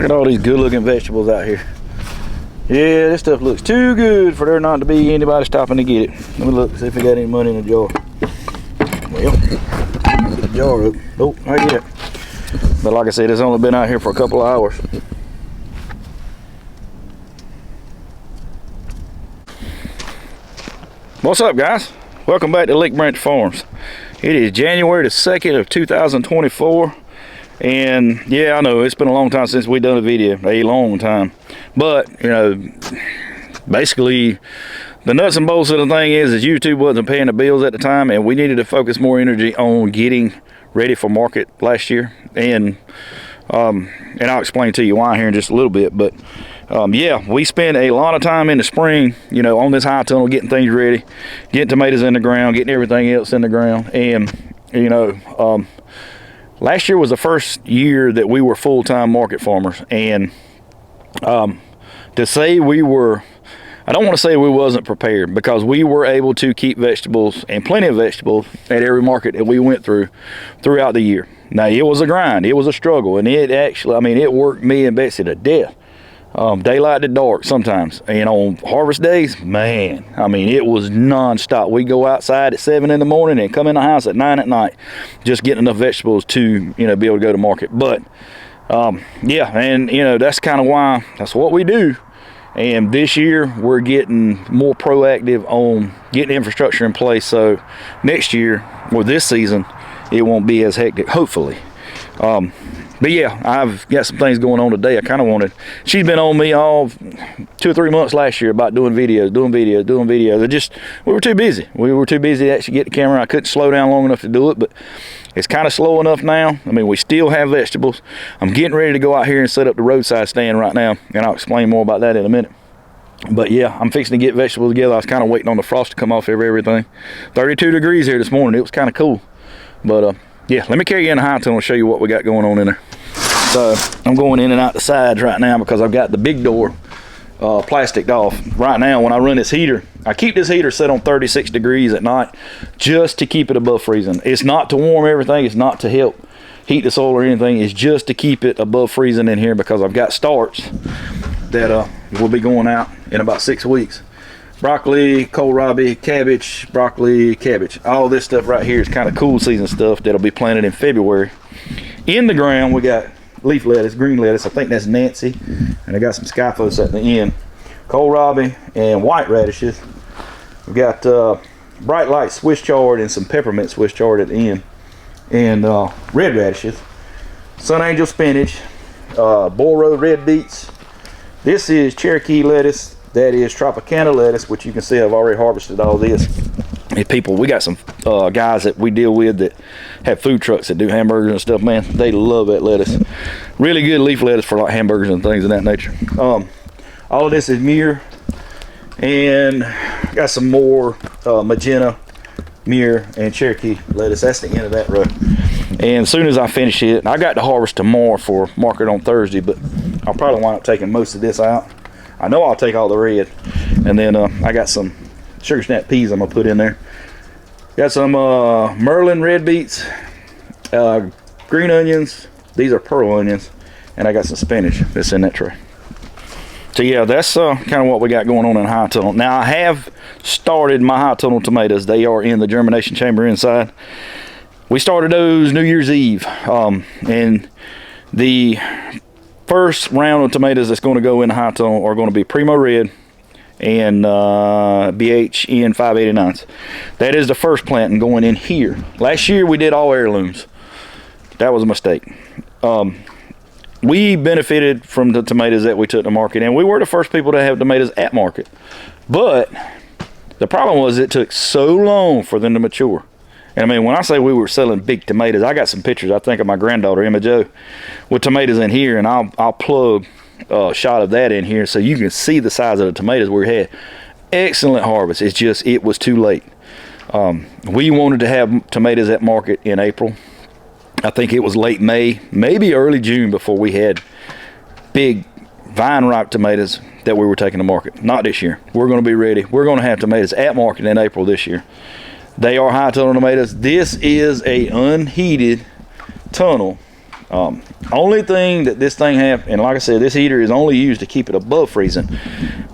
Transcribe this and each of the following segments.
Look at all these good looking vegetables out here. Yeah, this stuff looks too good for there not to be anybody stopping to get it. Let me look, see if we got any money in the jar. Well, get the jar up. Nope, not yet. But like I said, it's only been out here for a couple of hours. What's up, guys? Welcome back to Lick Branch Farms. It is January the 2nd of 2024. And yeah, I know it's been a long time since we've done a video, a long time. But, you know, basically the nuts and bolts of the thing is YouTube wasn't paying the bills at the time, and we needed to focus more energy on getting ready for market last year. And I'll explain to you why here in just a little bit. But yeah, we spent a lot of time in the spring, you know, on this high tunnel, getting things ready, getting tomatoes in the ground, getting everything else in the ground. And, you know, last year was the first year that we were full-time market farmers. And to say we were, I don't want to say we wasn't prepared, because we were able to keep vegetables, and plenty of vegetables, at every market that we went throughout the year. Now, it was a grind, it was a struggle, and it actually, I mean, it worked me and Betsy to death. Daylight to dark sometimes, and on harvest days, man, I mean, it was non-stop. We go outside at 7 in the morning and come in the house at 9 at night, just getting enough vegetables to, you know, be able to go to market. But yeah, and you know, that's kind of why, that's what we do. And this year we're getting more proactive on getting infrastructure in place, so next year, or this season, it won't be as hectic, hopefully. But yeah, I've got some things going on today. I kind of wanted, she's been on me all 2 or 3 months last year about doing videos. We were too busy. We were too busy to actually get the camera. I couldn't slow down long enough to do it, but it's kind of slow enough now. I mean, we still have vegetables. I'm getting ready to go out here and set up the roadside stand right now, and I'll explain more about that in a minute. But yeah, I'm fixing to get vegetables together. I was kind of waiting on the frost to come off everything. 32 degrees here this morning. It was kind of cool. But yeah, let me carry you in the high tunnel and show you what we got going on in there. So I'm going in and out the sides right now because I've got the big door plasticed off. Right now, when I run this heater, I keep this heater set on 36 degrees at night just to keep it above freezing. It's not to warm everything. It's not to help heat the soil or anything. It's just to keep it above freezing in here, because I've got starts that will be going out in about 6 weeks. Broccoli, kohlrabi, cabbage, broccoli, cabbage. All this stuff right here is kind of cool season stuff that'll be planted in February. In the ground, we got leaf lettuce, green lettuce. I think that's Nancy. And I got some skyphos at the end. Kohlrabi and white radishes. We've got bright light Swiss chard and some peppermint Swiss chard at the end. And red radishes. Sun Angel spinach. Bull Road red beets. This is Cherokee lettuce. That is Tropicana lettuce, which you can see I've already harvested all this. And people, we got some guys that we deal with that have food trucks that do hamburgers and stuff, man. They love that lettuce. Really good leaf lettuce for like hamburgers and things of that nature. All of this is myrrh. And got some more magenta, myrrh, and Cherokee lettuce. That's the end of that row. And as soon as I finish it, I got to harvest tomorrow for market on Thursday, but I'll probably wind up taking most of this out. I know I'll take all the red. And then I got some sugar snap peas I'm gonna put in there. Got some Merlin red beets, green onions. These are pearl onions. And I got some spinach that's in that tray. So yeah, that's kind of what we got going on in high tunnel. Now I have started my high tunnel tomatoes. They are in the germination chamber inside. We started those New Year's Eve. And the first round of tomatoes that's going to go in the high tunnel are going to be Primo Red and BHN 589s. That is the first planting going in here. Last year we did all heirlooms. That was a mistake. We benefited from the tomatoes that we took to market, and we were the first people to have tomatoes at market. But the problem was it took so long for them to mature. And I mean, when I say we were selling big tomatoes, I got some pictures, I think, of my granddaughter, Emma Jo, with tomatoes in here, and I'll plug a shot of that in here so you can see the size of the tomatoes we had. Excellent harvest. It's just, it was too late. We wanted to have tomatoes at market in April. I think it was late May, maybe early June before we had big vine-ripe tomatoes that we were taking to market. Not this year. We're going to be ready. We're going to have tomatoes at market in April this year. They are high tunnel tomatoes. This is a unheated tunnel Only thing that this thing have, and like I said, this heater is only used to keep it above freezing.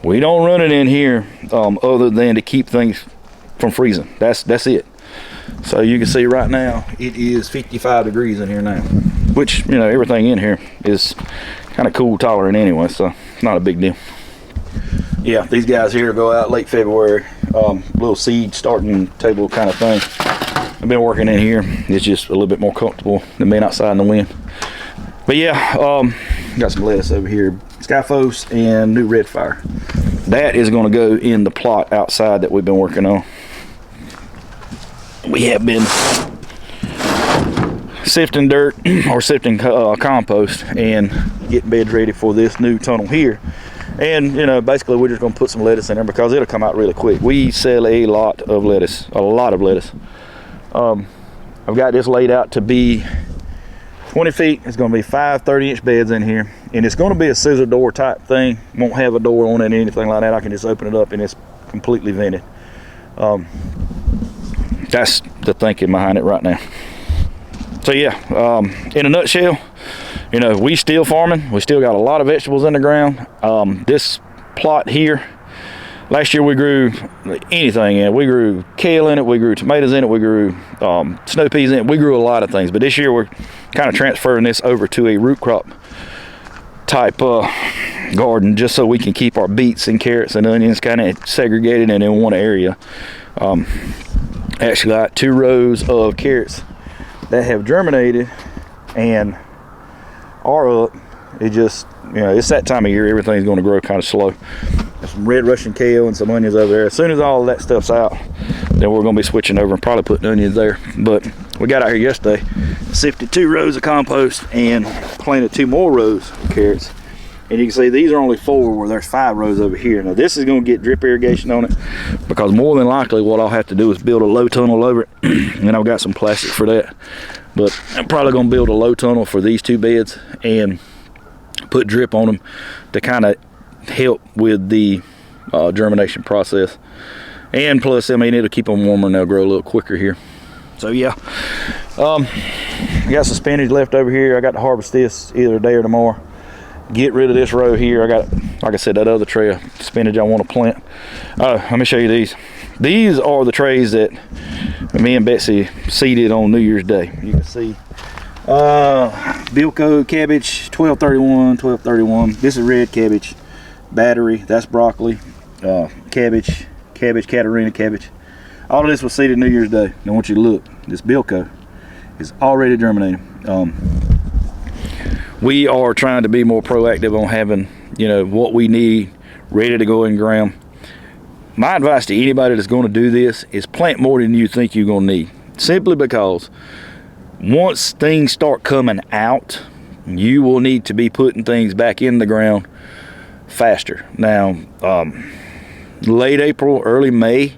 We don't run it in here other than to keep things from freezing. That's it. So you can see right now it is 55 degrees in here now, which, you know, everything in here is kind of cool tolerant anyway, so it's not a big deal. Yeah, these guys here go out late February, little seed starting table kind of thing. I've been working in here. It's just a little bit more comfortable than being outside in the wind. But yeah, got some lettuce over here, Skyphos and new red fire. That is going to go in the plot outside that we've been working on. We have been sifting dirt or sifting compost and getting beds ready for this new tunnel here. And, you know, basically we're just going to put some lettuce in there because it'll come out really quick. We sell a lot of lettuce, I've got this laid out to be 20 feet. It's going to be 5 30-inch beds in here, and it's going to be a scissor door type thing. Won't have a door on it or anything like that. I can just open it up and it's completely vented. That's the thinking behind it right now. So yeah, in a nutshell, you know, we still farming. We still got a lot of vegetables in the ground. This plot here, last year we grew anything in it. We grew kale in it, we grew tomatoes in it, we grew snow peas in it. We grew a lot of things, but this year we're kind of transferring this over to a root crop type garden, just so we can keep our beets and carrots and onions kind of segregated and in one area. Actually got 2 rows of carrots that have germinated and are up. It just, you know, it's that time of year, everything's going to grow kind of slow. There's some red Russian kale and some onions over there. As soon as all of that stuff's out, then we're going to be switching over and probably putting onions there. But we got out here yesterday, sifted 2 rows of compost and planted 2 more rows of carrots. And you can see these are only 4 where there's 5 rows over here. Now this is going to get drip irrigation on it, because more than likely what I'll have to do is build a low tunnel over it. And I've got some plastic for that. But I'm probably going to build a low tunnel for these 2 beds and put drip on them to kind of help with the germination process. And plus, I mean, it'll keep them warmer and they'll grow a little quicker here. So yeah, I got some spinach left over here. I got to harvest this either today or tomorrow. Get rid of this row here. I got, like I said, that other tray of spinach I want to plant. Let me show you these. These are the trays that me and Betsy seeded on New Year's Day. You can see Bilko cabbage, 1231, 1231. This is red cabbage, battery, that's broccoli, cabbage, Katarina cabbage. All of this was seeded New Year's Day. I want you to look. This Bilko is already germinating. We are trying to be more proactive on having, you know, what we need ready to go in ground. My advice to anybody that's going to do this is plant more than you think you're going to need. Simply because once things start coming out, you will need to be putting things back in the ground faster. Now, late April, early May,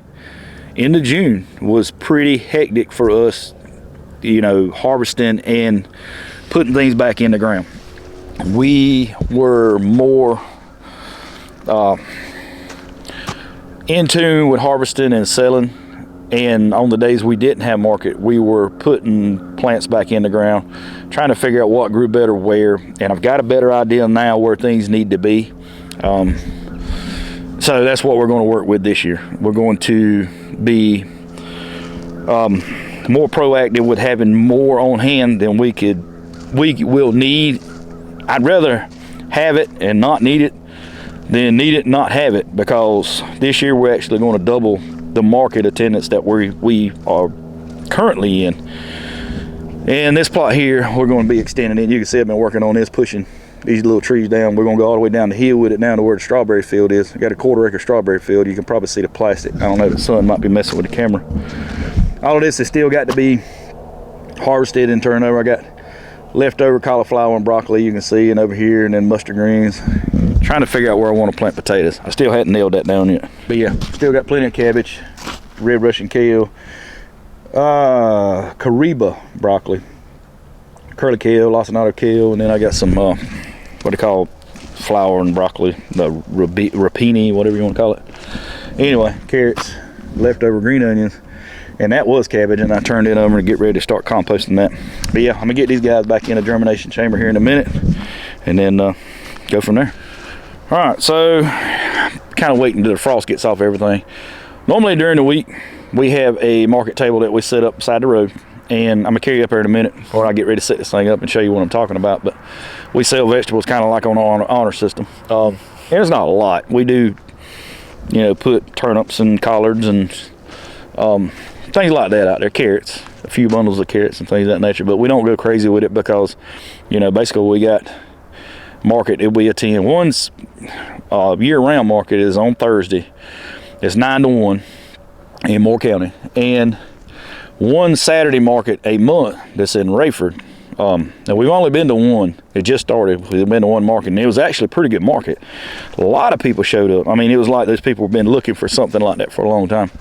into June was pretty hectic for us, you know, harvesting and putting things back in the ground. We were more in tune with harvesting and selling, and on the days we didn't have market, we were putting plants back in the ground, trying to figure out what grew better where. And I've got a better idea now where things need to be. So that's what we're going to work with this year. We're going to be more proactive with having more on hand than we will need. I'd rather have it and not need it than need it and not have it, because this year we're actually going to double the market attendance that we are currently in. And this plot here, we're going to be extending it. You can see I've been working on this, pushing these little trees down. We're going to go all the way down the hill with it now to where the strawberry field is. I got a 1/4 acre strawberry field. You can probably see the plastic. I don't know, the sun might be messing with the camera. All of this has still got to be harvested and turned over. I got leftover cauliflower and broccoli, you can see, and over here, and then mustard greens. Trying to figure out where I want to plant potatoes. I still hadn't nailed that down yet. But yeah, still got plenty of cabbage, red Russian kale, Kariba broccoli, curly kale, lacinato kale, and then I got some what they call flower and broccoli, the rapini, whatever you want to call it. Anyway, carrots, leftover green onions, And that was cabbage, and I turned it over to get ready to start composting that. But yeah, I'm gonna get these guys back in the germination chamber here in a minute, and then go from there. All right, so kind of waiting until the frost gets off everything. Normally during the week, we have a market table that we set up beside the road, and I'm gonna carry you up here in a minute before I get ready to set this thing up and show you what I'm talking about. But we sell vegetables kind of like on our honor system. And it's not a lot. We do, you know, put turnips and collards and things like that out there, carrots, a few bundles of carrots and things of that nature, but we don't go crazy with it because, you know, basically we got market that we attend. One's year-round market is on Thursday. It's 9 to 1 in Moore County, and one Saturday market a month that's in Rayford. Now we've only been to one. It just started. We've been to one market, and it was actually a pretty good market. A lot of people showed up. I mean, it was like those people have been looking for something like that for a long time.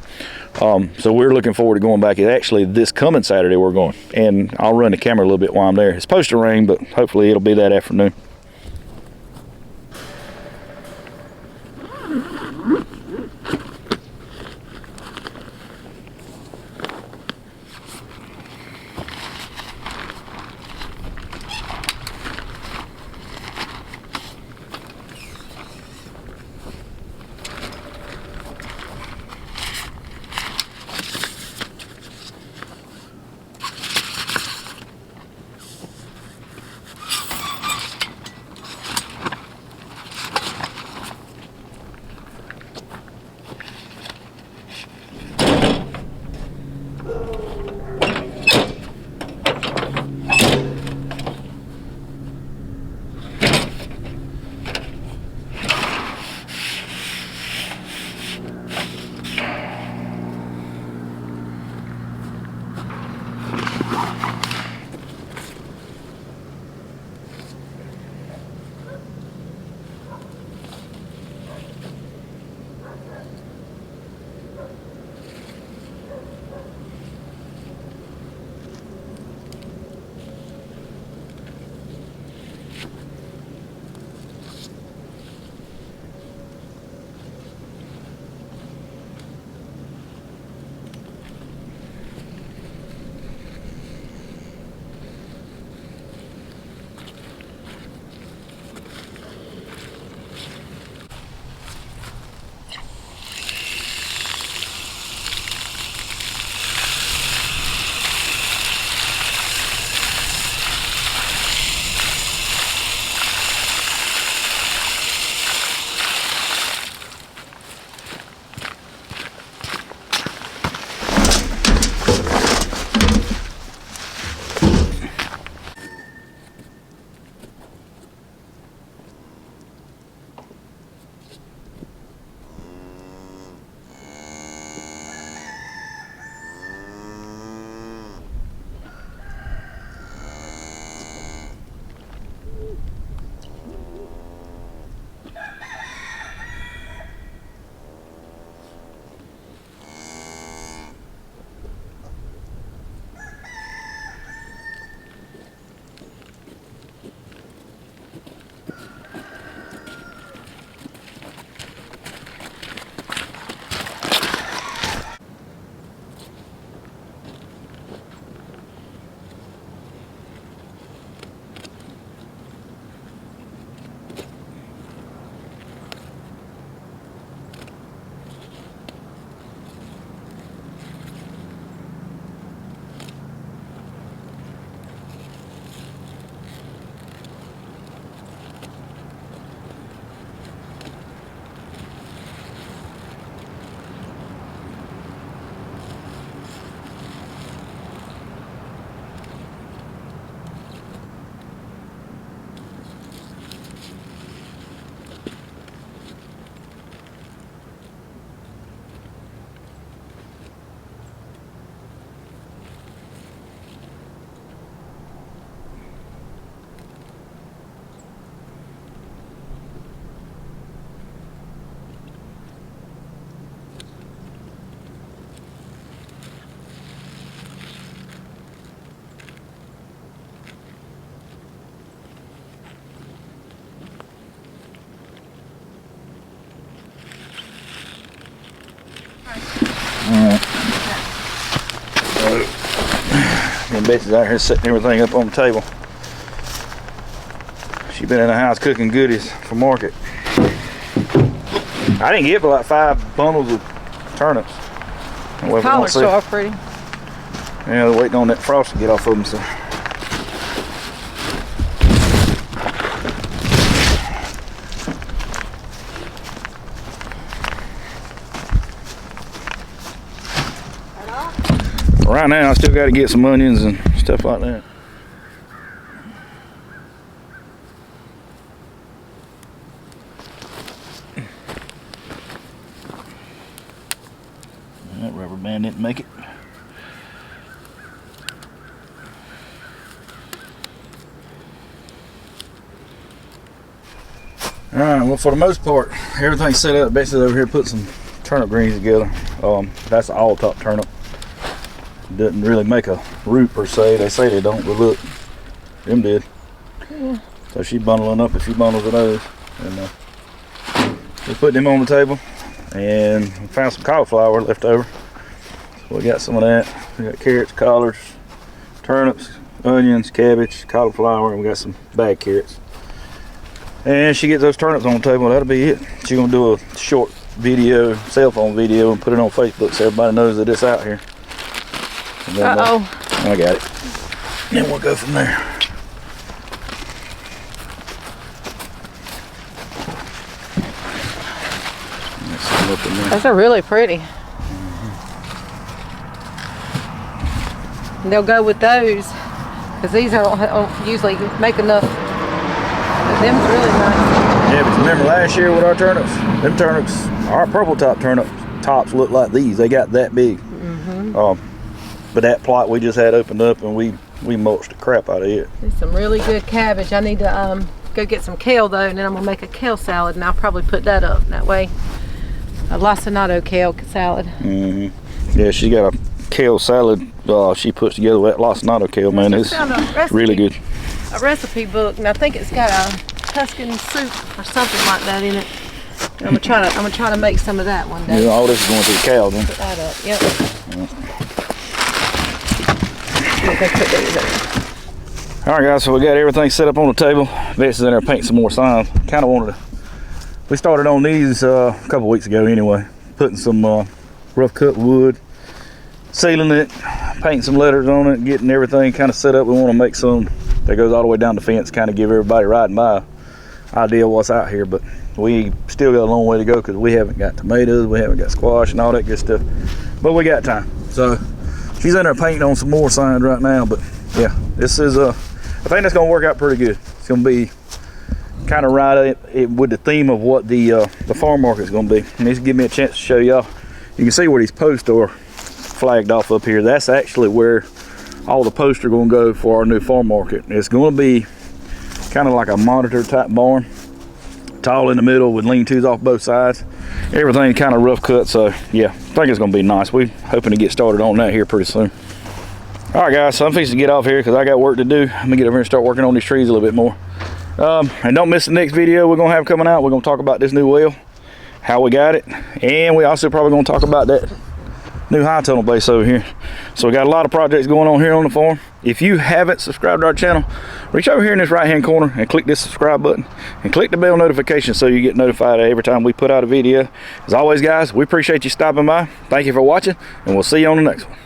So we're looking forward to going back. Actually, this coming Saturday we're going, and I'll run the camera a little bit while I'm there. It's supposed to rain, but hopefully it'll be that afternoon. Betsy's out here setting everything up on the table. She's been in the house cooking goodies for market. I didn't get but like 5 bundles of turnips. Collards so all pretty. Yeah, they're waiting on that frost to get off of them. So. Right now, I still got to get some onions and stuff like that. That rubber band didn't make it. Alright, well, for the most part, everything's set up. Betsy's over here put some turnip greens together. That's an all top turnip. Doesn't really make a root per se. They say they don't, but look, them did. Yeah. So she's bundling up a few bundles of those. And we put them on the table. And we found some cauliflower left over. So we got some of that. We got carrots, collards, turnips, onions, cabbage, cauliflower, and we got some bag carrots. And she gets those turnips on the table. That'll be it. She's gonna do a short video, cell phone video, and put it on Facebook so everybody knows that it's out here. Then, I got it. Then we'll go from there. Those are really pretty. And they'll go with those because these don't usually make enough. But them's really nice. Yeah, but remember last year with our turnips? Them turnips, our purple top turnip tops look like these. They got that big. But that plot we just had opened up and we mulched the crap out of it. There's some really good cabbage. I need to go get some kale though, and then I'm gonna make a kale salad, and I'll probably put that up that way. A lacinato kale salad. Yeah, she got a kale salad she puts together with that lacinato kale, man. It's really good. A recipe book, and I think it's got a Tuscan soup or something like that in it. And I'm gonna try to make some of that one day. Yeah, all this is going to the cow then. Put that up. Yep. Alright guys, so we got everything set up on the table. Betsy's in there painting some more signs. Kind of wanted to, we started on these a couple weeks ago anyway. Putting some rough cut wood, sealing it, painting some letters on it, getting everything kind of set up. We want to make some that goes all the way down the fence, kind of give everybody riding by idea what's out here. But we still got a long way to go because we haven't got tomatoes, we haven't got squash and all that good stuff. But we got time. So she's in there painting on some more signs right now, but yeah, this is I think that's gonna work out pretty good. It's gonna be kind of right with the theme of what the farm market is gonna be. And this will give me a chance to show y'all. You can see where these posts are flagged off up here. That's actually where all the posts are gonna go for our new farm market. It's gonna be kind of like a monitor type barn, tall in the middle with lean-tos off both sides. Everything kind of rough cut, so yeah, I think it's gonna be nice. We're hoping to get started on that here pretty soon. All right guys, so I'm fixing to get off here because I got work to do. I'm gonna get over here and start working on these trees a little bit more. And don't miss the next video we're gonna have coming out. We're gonna talk about this new well, how we got it, and we also probably gonna talk about that new high tunnel base over here. So we got a lot of projects going on here on the farm. If you haven't subscribed to our channel, reach over here in this right hand corner and click this subscribe button and click the bell notification so you get notified every time we put out a video. As always guys, we appreciate you stopping by. Thank you for watching, and we'll see you on the next one.